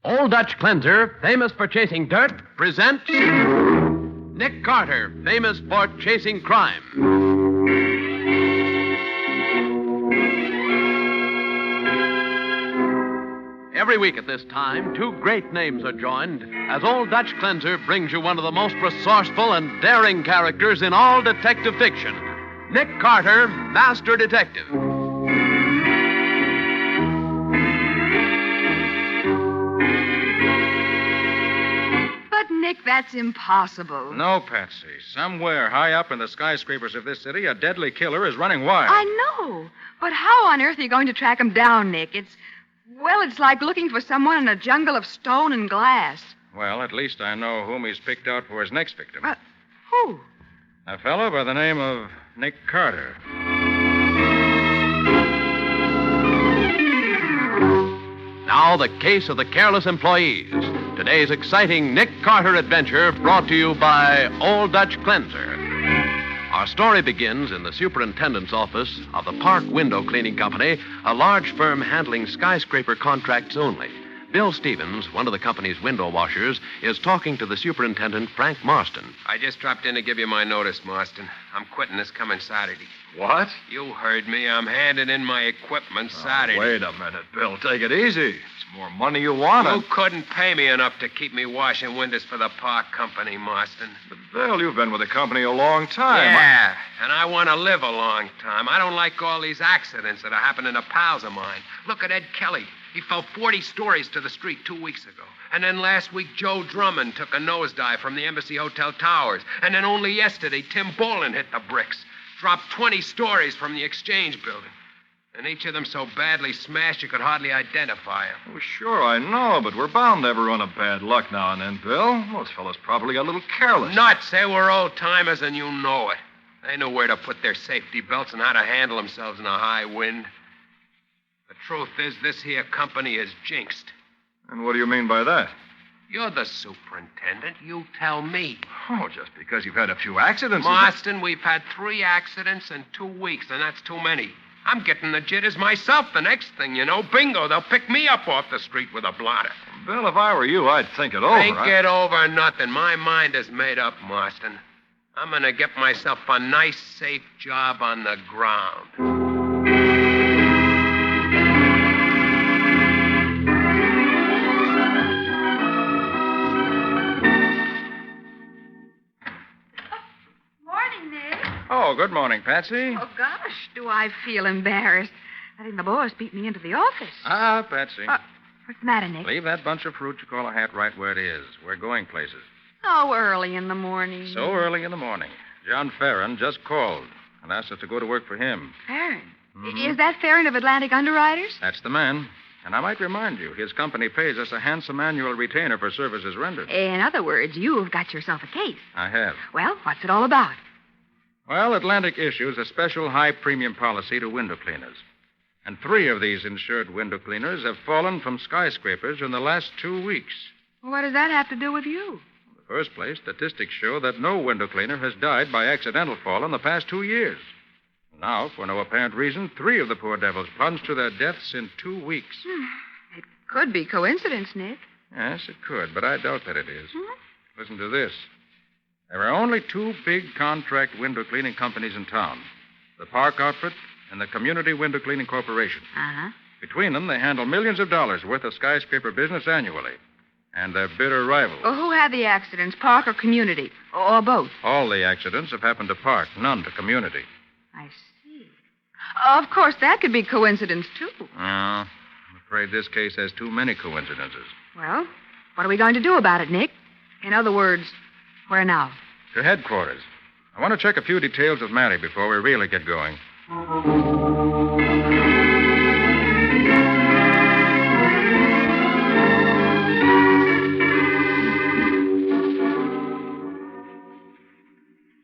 Old Dutch Cleanser, famous for chasing dirt, presents Nick Carter, famous for chasing crime. Every week at this time, two great names are joined as Old Dutch Cleanser brings you one of the most resourceful and daring characters in all detective fiction, Nick Carter, Master Detective. Nick, that's impossible. No, Patsy. Somewhere high up in the skyscrapers of this city, a deadly killer is running wild. I know. But how on earth are you going to track him down, Nick? It's like looking for someone in a jungle of stone and glass. Well, at least I know whom he's picked out for his next victim. Who? A fellow by the name of Nick Carter. Now, the case of the careless employees. Today's exciting Nick Carter adventure brought to you by Old Dutch Cleanser. Our story begins in the superintendent's office of the Park Window Cleaning Company, a large firm handling skyscraper contracts only. Bill Stevens, one of the company's window washers, is talking to the superintendent, Frank Marston. I just dropped in to give you my notice, Marston. I'm quitting this coming Saturday. What? You heard me. I'm handing in my equipment Saturday. Wait a minute, Bill. Take it easy. It's more money you want. You couldn't pay me enough to keep me washing windows for the Park Company, Marston. But, Bill, you've been with the company a long time. Yeah, and I want to live a long time. I don't like all these accidents that are happening to pals of mine. Look at Ed Kelly. He fell 40 stories to the street 2 weeks ago. And then last week, Joe Drummond took a nosedive from the Embassy Hotel towers. And then only yesterday, Tim Bolin hit the bricks. Dropped 20 stories from the Exchange building. And each of them so badly smashed you could hardly identify them. Oh, sure, I know, but we're bound to have a run of bad luck now and then, Bill. Those fellas probably got a little careless. Nuts. They were old-timers, and you know it. They knew where to put their safety belts and how to handle themselves in a high wind. The truth is, this here company is jinxed. And what do you mean by that? You're the superintendent. You tell me. Oh, just because you've had a few accidents. Marston, we've had 3 accidents in 2 weeks, and that's too many. I'm getting the jitters myself. The next thing you know, bingo, they'll pick me up off the street with a blotter. Bill, if I were you, I'd think it over. Think it over nothing. My mind is made up, Marston. I'm going to get myself a nice, safe job on the ground. Oh, good morning, Patsy. Oh, gosh, do I feel embarrassed. I think the boss beat me into the office. Patsy. What's the matter, Nick? Leave that bunch of fruit you call a hat right where it is. We're going places. Oh, early in the morning. So early in the morning. John Farron just called and asked us to go to work for him. Farron? Mm-hmm. Is that Farron of Atlantic Underwriters? That's the man. And I might remind you, his company pays us a handsome annual retainer for services rendered. In other words, you've got yourself a case. I have. Well, what's it all about? Well, Atlantic issues a special high-premium policy to window cleaners. And 3 of these insured window cleaners have fallen from skyscrapers in the last 2 weeks. Well, what does that have to do with you? In the first place, statistics show that no window cleaner has died by accidental fall in the past 2 years. Now, for no apparent reason, 3 of the poor devils plunged to their deaths in 2 weeks. It could be coincidence, Nick. Yes, it could, but I doubt that it is. Listen to this. There are only 2 big contract window cleaning companies in town. The Park Outfit and the Community Window Cleaning Corporation. Uh-huh. Between them, they handle millions of dollars worth of skyscraper business annually. And they're bitter rivals. Well, who had the accidents, Park or Community? Or both? All the accidents have happened to Park, none to Community. I see. Of course, that could be coincidence, too. No, I'm afraid this case has too many coincidences. Well, what are we going to do about it, Nick? In other words, where now? To headquarters. I want to check a few details of Matty before we really get going.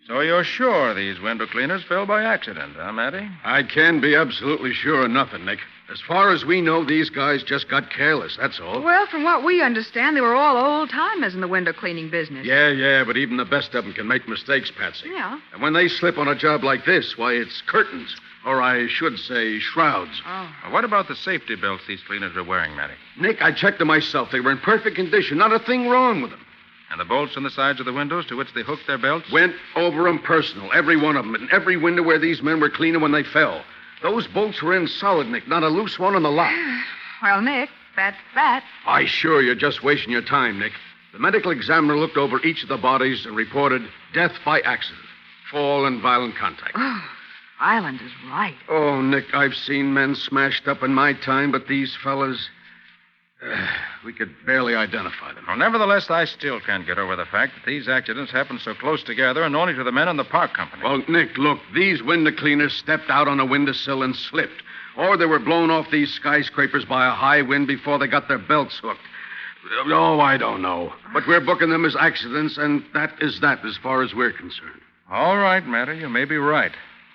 So you're sure these window cleaners fell by accident, huh, Matty? I can be absolutely sure of nothing, Nick. As far as we know, these guys just got careless, that's all. Well, from what we understand, they were all old-timers in the window cleaning business. Yeah, but even the best of them can make mistakes, Patsy. Yeah. And when they slip on a job like this, why, it's curtains. Or I should say shrouds. Oh. Well, what about the safety belts these cleaners are wearing, Matty? Nick, I checked them myself. They were in perfect condition. Not a thing wrong with them. And the bolts on the sides of the windows to which they hooked their belts? Went over them personal, every one of them, in every window where these men were cleaning when they fell. Those bolts were in solid, Nick, not a loose one on the lot. Well, Nick, that's that. Why, sure, you're just wasting your time, Nick. The medical examiner looked over each of the bodies and reported death by accident, fall and violent contact. Island is right. Oh, Nick, I've seen men smashed up in my time, but these fellas, we could barely identify them. Well, nevertheless, I still can't get over the fact that these accidents happened so close together and only to the men in the park company. Well, Nick, look, these window cleaners stepped out on a windowsill and slipped. Or they were blown off these skyscrapers by a high wind before they got their belts hooked. Oh, I don't know. But we're booking them as accidents, and that is that as far as we're concerned. All right, Matty, you may be right.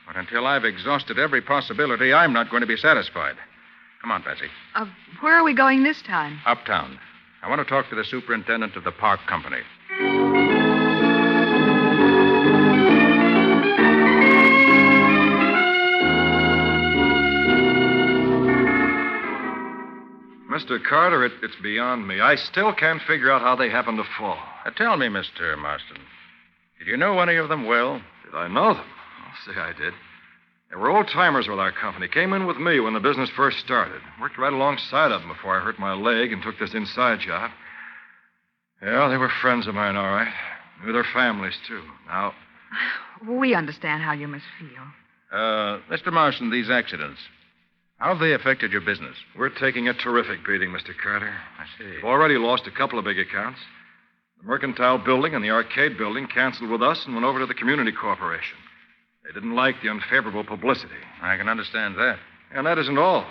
But until I've exhausted every possibility, I'm not going to be satisfied. Come on, Patsy. Where are we going this time? Uptown. I want to talk to the superintendent of the park company. Mr. Carter, it's beyond me. I still can't figure out how they happened to fall. Tell me, Mr. Marston, did you know any of them well? Did I know them? I'll say I did. They were old-timers with our company. Came in with me when the business first started. Worked right alongside of them before I hurt my leg and took this inside job. Yeah, they were friends of mine, all right. Knew their families, too. Now... We understand how you must feel. Mr. Marston, these accidents, how have they affected your business? We're taking a terrific beating, Mr. Carter. I see. We've already lost a couple of big accounts. The Mercantile Building and the Arcade Building canceled with us and went over to the Community Corporation. They didn't like the unfavorable publicity. I can understand that. And that isn't all.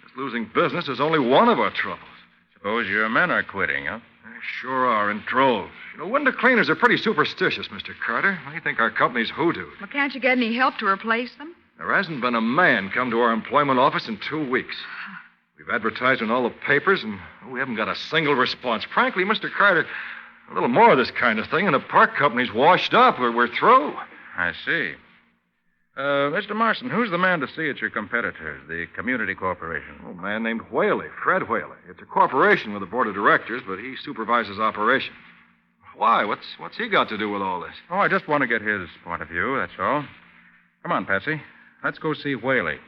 This losing business is only one of our troubles. Suppose your men are quitting, huh? They sure are, in droves. You know, window cleaners are pretty superstitious, Mr. Carter. They think our company's hoodooed. Well, can't you get any help to replace them? There hasn't been a man come to our employment office in 2 weeks. We've advertised in all the papers, and we haven't got a single response. Frankly, Mr. Carter, a little more of this kind of thing, and the park company's washed up. We're through. I see. Mr. Marston, who's the man to see at your competitors, the Community Corporation? A man named Whaley, Fred Whaley. It's a corporation with a board of directors, but he supervises operations. Why? What's he got to do with all this? Oh, I just want to get his point of view, that's all. Come on, Patsy. Let's go see Whaley.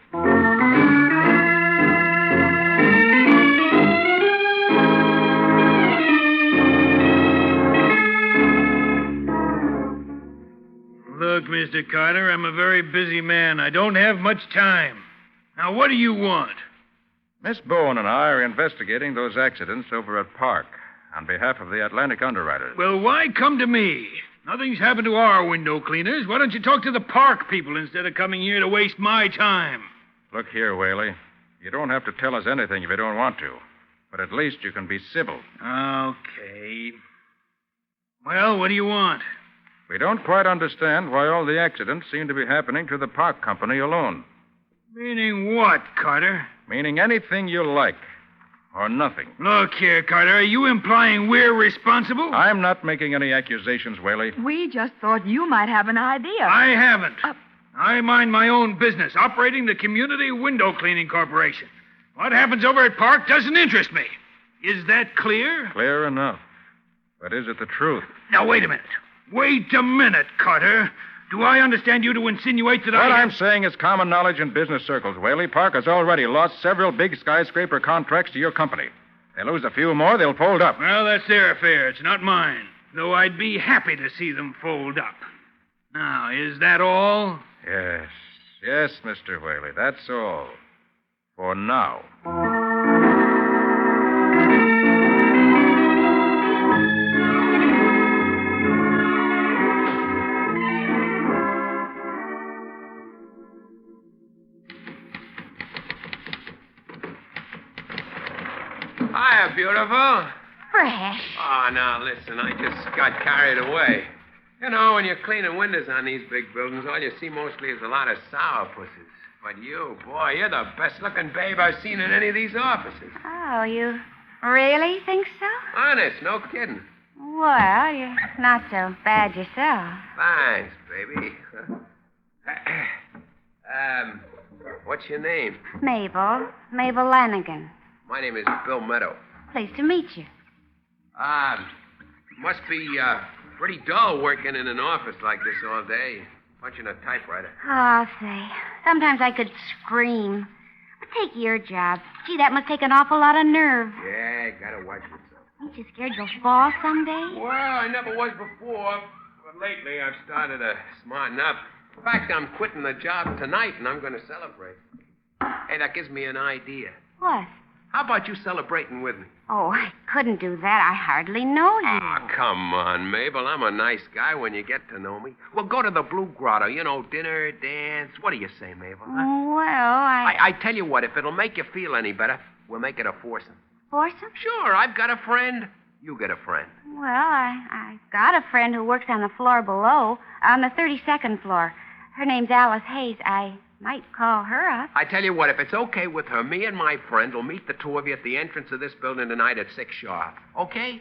Look, Mr. Carter, I'm a very busy man. I don't have much time. Now, what do you want? Miss Bowen and I are investigating those accidents over at Park on behalf of the Atlantic Underwriters. Well, why come to me? Nothing's happened to our window cleaners. Why don't you talk to the park people instead of coming here to waste my time? Look here, Whaley. You don't have to tell us anything if you don't want to. But at least you can be civil. Okay. Well, what do you want? We don't quite understand why all the accidents seem to be happening to the park company alone. Meaning what, Carter? Meaning anything you like. Or nothing. Look here, Carter. Are you implying we're responsible? I'm not making any accusations, Whaley. We just thought you might have an idea. I haven't. I mind my own business, operating the Community Window Cleaning Corporation. What happens over at Park doesn't interest me. Is that clear? Clear enough. But is it the truth? Now, wait a minute. Wait a minute, Carter. Do I understand you to insinuate that What I'm saying is common knowledge in business circles, Whaley. Park has already lost several big skyscraper contracts to your company. They lose a few more, they'll fold up. Well, that's their affair. It's not mine. Though I'd be happy to see them fold up. Now, is that all? Yes. Yes, Mr. Whaley. That's all. For now. Hiya, beautiful. Fresh. Oh, now, listen, I just got carried away. You know, when you're cleaning windows on these big buildings, all you see mostly is a lot of sourpusses. But you, boy, you're the best-looking babe I've seen in any of these offices. Oh, you really think so? Honest, no kidding. Well, you're not so bad yourself. Thanks, baby. What's your name? Mabel. Mabel Lanigan. My name is Bill Meadow. Pleased to meet you. Must be pretty dull working in an office like this all day, punching a typewriter. Oh, say. Sometimes I could scream. But take your job. Gee, that must take an awful lot of nerve. Yeah, gotta watch yourself. Ain't you scared you'll fall someday? Well, I never was before, but lately I've started to smarten up. In fact, I'm quitting the job tonight, and I'm going to celebrate. Hey, that gives me an idea. What? How about you celebrating with me? Oh, I couldn't do that. I hardly know you. Oh, come on, Mabel. I'm a nice guy when you get to know me. We'll go to the Blue Grotto. You know, dinner, dance. What do you say, Mabel? Huh? Well, I tell you what, if it'll make you feel any better, we'll make it a foursome. Foursome? Sure, I've got a friend. You get a friend. Well, I got a friend who works on the floor below, on the 32nd floor. Her name's Alice Hayes. I might call her up. I tell you what, if it's okay with her, me and my friend will meet the two of you at the entrance of this building tonight at 6 sharp. Okay?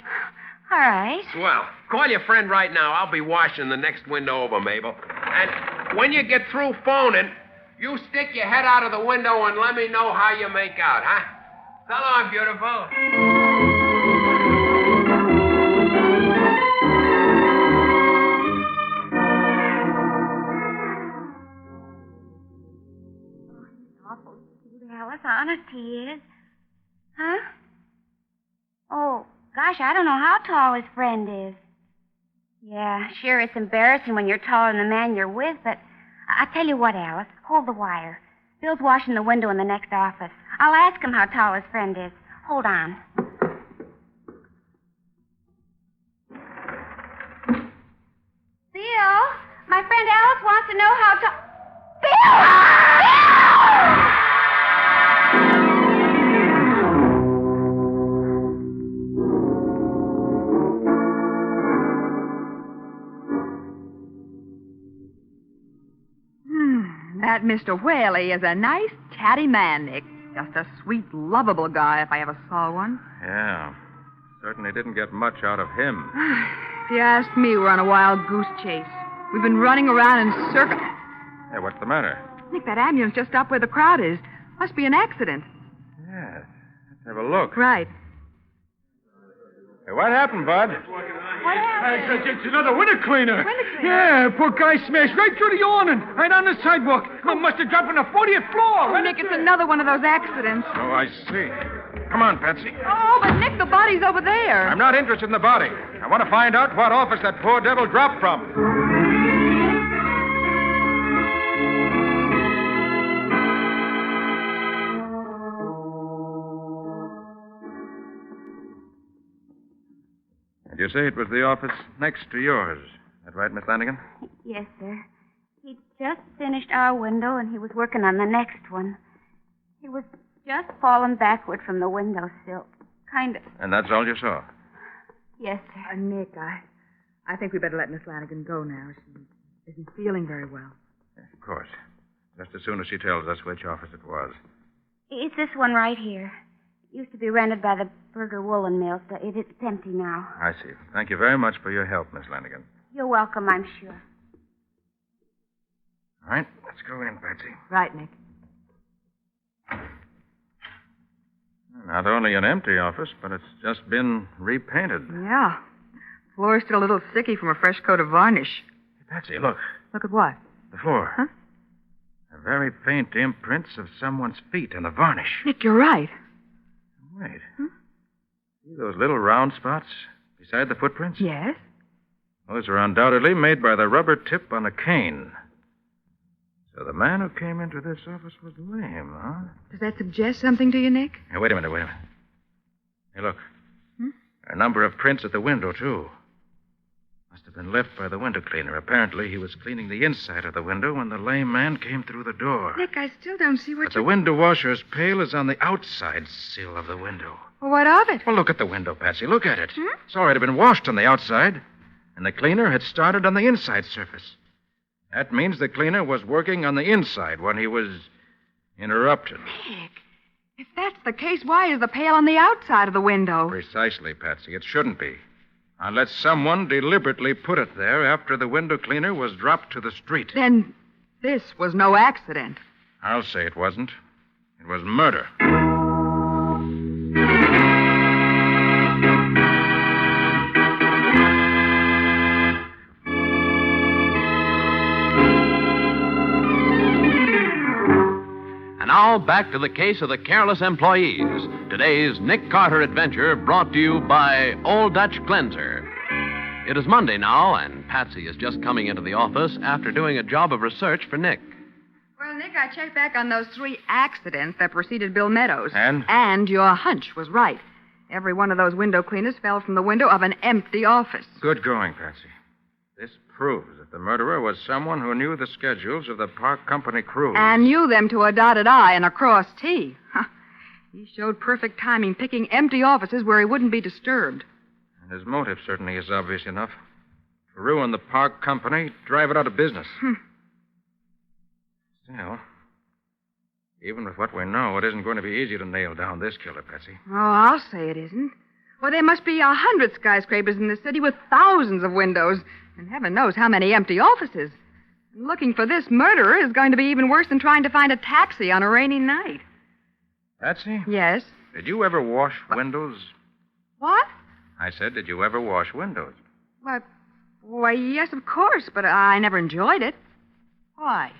All right. Swell. Call your friend right now. I'll be washing the next window over, Mabel. And when you get through phoning, you stick your head out of the window and let me know how you make out, huh? So long, beautiful. Awful cute, Alice. Honest, he is. Huh? Oh, gosh, I don't know how tall his friend is. Yeah, sure, it's embarrassing when you're taller than the man you're with, but I tell you what, Alice, hold the wire. Bill's washing the window in the next office. I'll ask him how tall his friend is. Hold on. Bill, my friend Alice wants to know how tall... That Mr. Whaley is a nice, chatty man, Nick. Just a sweet, lovable guy if I ever saw one. Yeah. Certainly didn't get much out of him. If you ask me, we're on a wild goose chase. We've been running around in circles. Hey, what's the matter? Nick, that ambulance just stopped where the crowd is. Must be an accident. Yes. Let's have a look. Right. Hey, what happened, Bud? What happened? It's another window cleaner. Window cleaner? Yeah, poor guy smashed right through the awning, right on the sidewalk. Must have dropped on the 40th floor. Oh, Nick, it's another one of those accidents. Oh, I see. Come on, Patsy. Oh, but Nick, the body's over there. I'm not interested in the body. I want to find out what office that poor devil dropped from. Did you say it was the office next to yours? Is that right, Miss Lanigan? Yes, sir. He'd just finished our window, and he was working on the next one. He was just falling backward from the windowsill. Kind of. And that's all you saw? Yes, sir. Nick, I think we better let Miss Lanigan go now. She isn't feeling very well. Yes, of course. Just as soon as she tells us which office it was. It's this one right here. It used to be rented by the Berger Woolen Mills, but it's empty now. I see. Thank you very much for your help, Miss Lanigan. You're welcome, I'm sure. All right, let's go in, Patsy. Right, Nick. Not only an empty office, but it's just been repainted. Yeah. Floor's still a little sticky from a fresh coat of varnish. Patsy, look. Look at what? The floor. Huh? A very faint imprints of someone's feet in the varnish. Nick, you're right. Wait. See those little round spots beside the footprints? Yes? Those are undoubtedly made by the rubber tip on a cane. So the man who came into this office was lame, huh? Does that suggest something to you, Nick? Hey, wait a minute. Hey, look. A number of prints at the window, too. Must have been left by the window cleaner. Apparently, he was cleaning the inside of the window when the lame man came through the door. Nick, I still don't see what But the window washer's pail is on the outside sill of the window. Well, what of it? Well, look at the window, Patsy. Look at it. It's already been washed on the outside, and the cleaner had started on the inside surface. That means the cleaner was working on the inside when he was interrupted. Nick, if that's the case, why is the pail on the outside of the window? Precisely, Patsy. It shouldn't be. Unless someone deliberately put it there after the window cleaner was dropped to the street. Then this was no accident. I'll say it wasn't. It was murder. And now, back to the case of the careless employees. Today's Nick Carter adventure brought to you by Old Dutch Cleanser. It is Monday now, and Patsy is just coming into the office after doing a job of research for Nick. Well, Nick, I checked back on those 3 accidents that preceded Bill Meadows. And? And your hunch was right. Every one of those window cleaners fell from the window of an empty office. Good going, Patsy. This proves that the murderer was someone who knew the schedules of the park company crew. And knew them to a dotted I and a crossed T. Huh. He showed perfect timing, picking empty offices where he wouldn't be disturbed. And his motive certainly is obvious enough. To ruin the park company, drive it out of business. Still, even with what we know, it isn't going to be easy to nail down this killer, Patsy. Oh, I'll say it isn't. Well, there must be 100 skyscrapers in the city with thousands of windows, and heaven knows how many empty offices. Looking for this murderer is going to be even worse than trying to find a taxi on a rainy night. Patsy? Yes? Did you ever wash windows? What? I said, did you ever wash windows? Why, yes, of course, but I never enjoyed it. Why?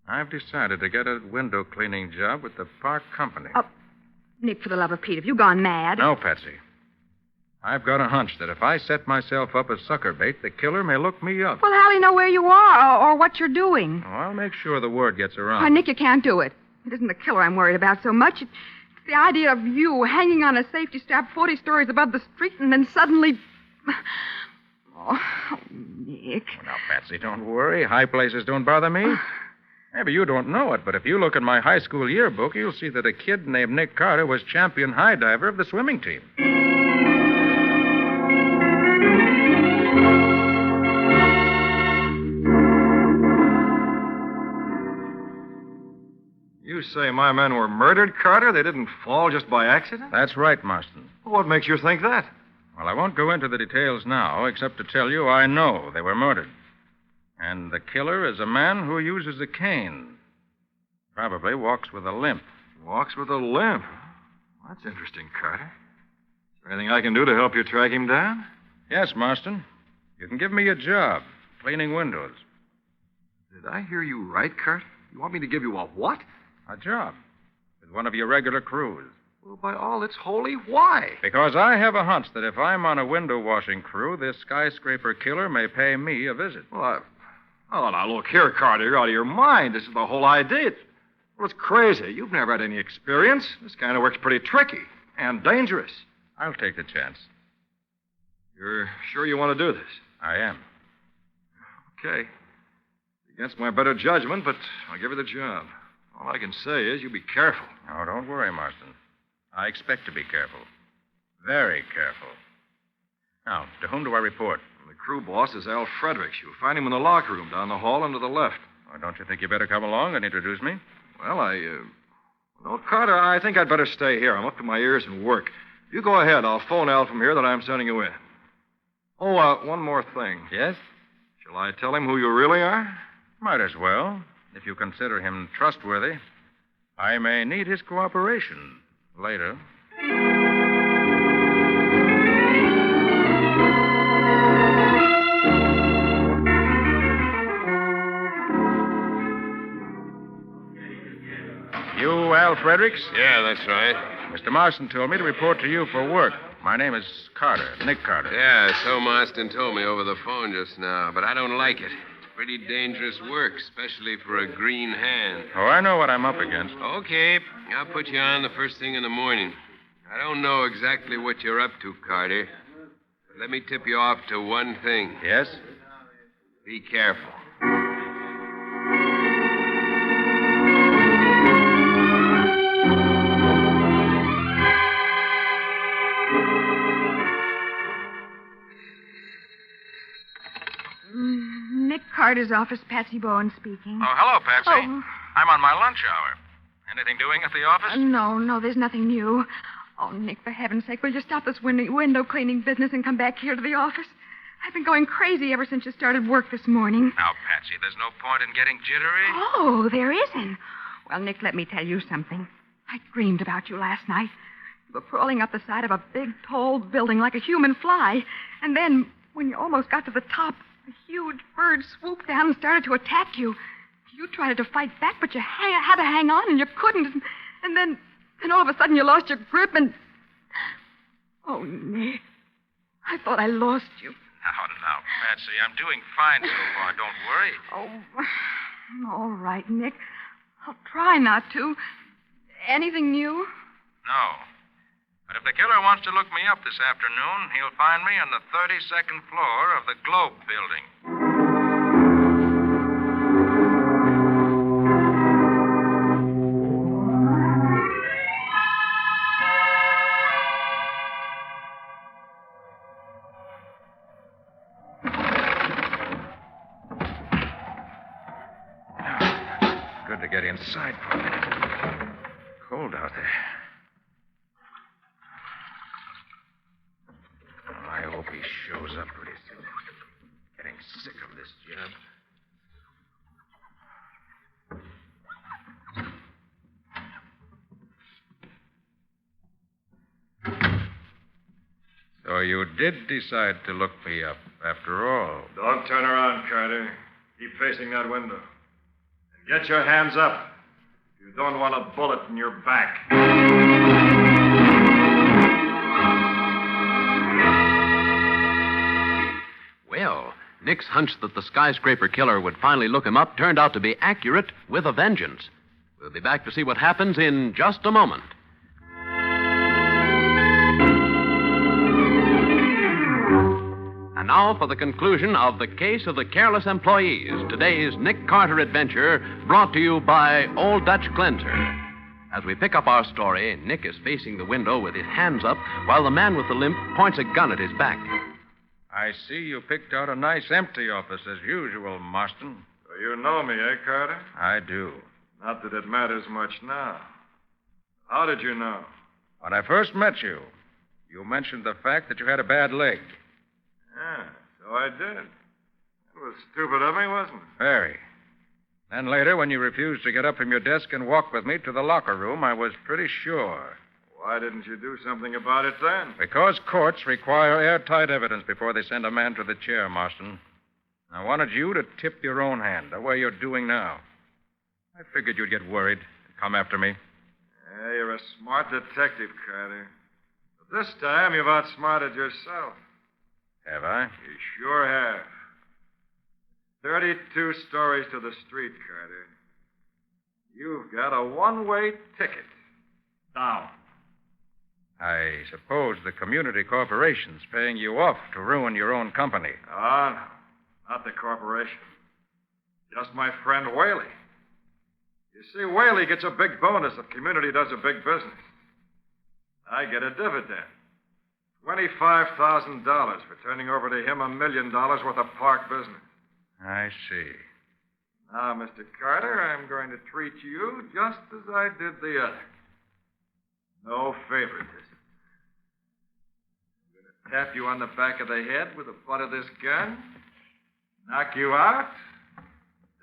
I've decided to get a window cleaning job with the park company. Oh, Nick, for the love of Pete, have you gone mad? No, Patsy. I've got a hunch that if I set myself up as sucker bait, the killer may look me up. Well, how'll he know where you are or what you're doing? Oh, I'll make sure the word gets around. Oh, Nick, you can't do it. It isn't the killer I'm worried about so much. It's the idea of you hanging on a safety strap 40 stories above the street and then suddenly... Oh, Nick. Now, Patsy, don't worry. High places don't bother me. Maybe you don't know it, but if you look in my high school yearbook, you'll see that a kid named Nick Carter was champion high diver of the swimming team. You say my men were murdered, Carter? They didn't fall just by accident? That's right, Marston. Well, what makes you think that? Well, I won't go into the details now, except to tell you I know they were murdered. And the killer is a man who uses a cane. Probably walks with a limp. Walks with a limp. That's interesting, Carter. Is there anything I can do to help you track him down? Yes, Marston. You can give me a job, cleaning windows. Did I hear you right, Carter? You want me to give you a what? A job. With one of your regular crews. Well, by all that's holy, why? Because I have a hunch that if I'm on a window washing crew, this skyscraper killer may pay me a visit. Oh, now, look here, Carter. You're out of your mind. This is the whole idea. It's crazy. You've never had any experience. This kind of work's pretty tricky and dangerous. I'll take the chance. You're sure you want to do this? I am. Okay. Against my better judgment, but I'll give you the job. All I can say is you be careful. Oh, don't worry, Marston. I expect to be careful. Very careful. Now, to whom do I report? The crew boss is Al Fredericks. You'll find him in the locker room down the hall and to the left. Oh, don't you think you better come along and introduce me? Well, No, Carter, I think I'd better stay here. I'm up to my ears in work. You go ahead. I'll phone Al from here that I'm sending you in. Oh, one more thing. Yes? Shall I tell him who you really are? Might as well. If you consider him trustworthy, I may need his cooperation later. You Al Fredericks? Yeah, that's right. Mr. Marston told me to report to you for work. My name is Carter, Nick Carter. Yeah, so Marston told me over the phone just now, but I don't like it. It's pretty dangerous work, especially for a green hand. Oh, I know what I'm up against. Okay, I'll put you on the first thing in the morning. I don't know exactly what you're up to, Carter. But let me tip you off to one thing. Yes? Be careful. Nick Carter's office, Patsy Bowen speaking. Oh, hello, Patsy. Oh. I'm on my lunch hour. Anything doing at the office? No, there's nothing new. Oh, Nick, for heaven's sake, will you stop this window cleaning business and come back here to the office? I've been going crazy ever since you started work this morning. Now, Patsy, there's no point in getting jittery. Oh, there isn't. Well, Nick, let me tell you something. I dreamed about you last night. You were crawling up the side of a big, tall building like a human fly. And then, when you almost got to the top, a huge bird swooped down and started to attack you. You tried to fight back, but you had to hang on, and you couldn't. And then all of a sudden you lost your grip and... Oh, Nick. I thought I lost you. Now, Patsy, I'm doing fine so far. Don't worry. Oh, all right, Nick. I'll try not to. Anything new? No. But if the killer wants to look me up this afternoon, he'll find me on the 32nd floor of the Globe building. Good to get inside for a minute. Cold out there. I hope he shows up pretty soon. Getting sick of this job. So you did decide to look me up, after all. Don't turn around, Carter. Keep facing that window. And get your hands up. You don't want a bullet in your back. Well, Nick's hunch that the skyscraper killer would finally look him up turned out to be accurate with a vengeance. We'll be back to see what happens in just a moment. And now for the conclusion of the case of the careless employees, today's Nick Carter adventure, brought to you by Old Dutch Cleanser. As we pick up our story, Nick is facing the window with his hands up, while the man with the limp points a gun at his back. I see you picked out a nice empty office as usual, Marston. So you know me, eh, Carter? I do. Not that it matters much now. How did you know? When I first met you, you mentioned the fact that you had a bad leg. Yeah, so I did. It was stupid of me, wasn't it? Very. Then later, when you refused to get up from your desk and walk with me to the locker room, I was pretty sure. Why didn't you do something about it then? Because courts require airtight evidence before they send a man to the chair, Marston. I wanted you to tip your own hand, the way you're doing now. I figured you'd get worried, come after me. Yeah, you're a smart detective, Carter. But this time you've outsmarted yourself. Have I? You sure have. 32 stories to the street, Carter. You've got a one-way ticket. Down. I suppose the community corporation's paying you off to ruin your own company. Oh, no. Not the corporation. Just my friend Whaley. You see, Whaley gets a big bonus if community does a big business. I get a dividend. $25,000 for turning over to him $1 million worth of park business. I see. Now, Mr. Carter, I'm going to treat you just as I did the other. No favoritism. I'm going to tap you on the back of the head with the butt of this gun, knock you out,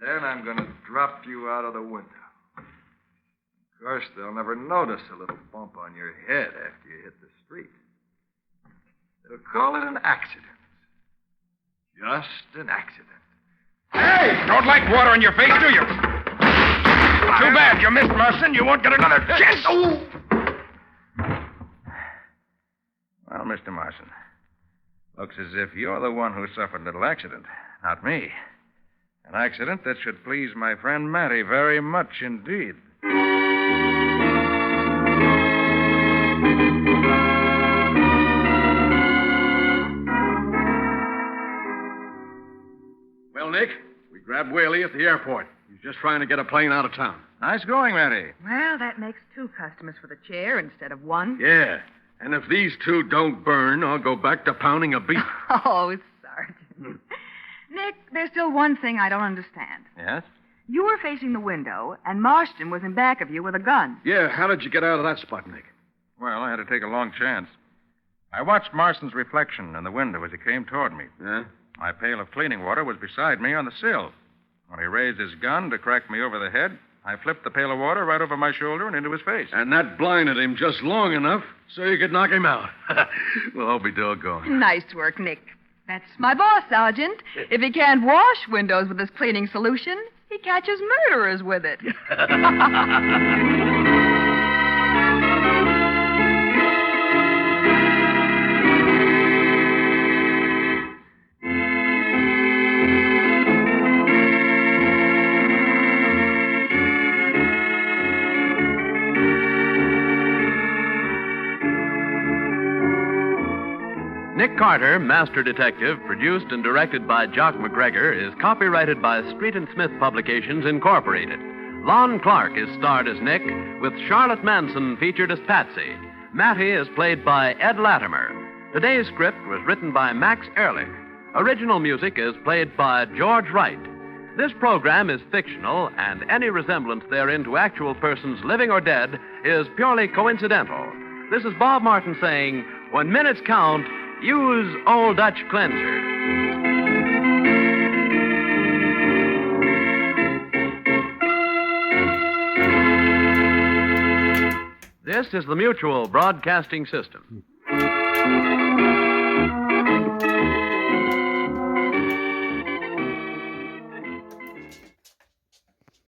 then I'm going to drop you out of the window. Of course, they'll never notice a little bump on your head after you hit the street. They'll call it an accident. Just an accident. Hey! Don't like water on your face, do you? Too bad. You missed, Marston. You won't get another chance. Oh! Well, Mr. Marston, looks as if you're the one who suffered a little accident, not me. An accident that should please my friend Matty very much indeed. Well, Nick, we grabbed Whaley at the airport. He's just trying to get a plane out of town. Nice going, Matty. Well, that makes 2 customers for the chair instead of 1. Yeah. And if these 2 don't burn, I'll go back to pounding a beef. Oh, Sergeant. Nick, there's still one thing I don't understand. Yes? You were facing the window, and Marston was in back of you with a gun. Yeah, how did you get out of that spot, Nick? Well, I had to take a long chance. I watched Marston's reflection in the window as he came toward me. Yeah? My pail of cleaning water was beside me on the sill. When he raised his gun to crack me over the head, I flipped the pail of water right over my shoulder and into his face. And that blinded him just long enough so you could knock him out. Well, I'll be doggone. Nice work, Nick. That's my boss, Sergeant. If he can't wash windows with this cleaning solution, he catches murderers with it. Nick Carter, Master Detective, produced and directed by Jock McGregor, is copyrighted by Street and Smith Publications, Incorporated. Lon Clark is starred as Nick, with Charlotte Manson featured as Patsy. Mattie is played by Ed Latimer. Today's script was written by Max Ehrlich. Original music is played by George Wright. This program is fictional, and any resemblance therein to actual persons living or dead is purely coincidental. This is Bob Martin saying, when minutes count, use Old Dutch Cleanser. This is the Mutual Broadcasting System.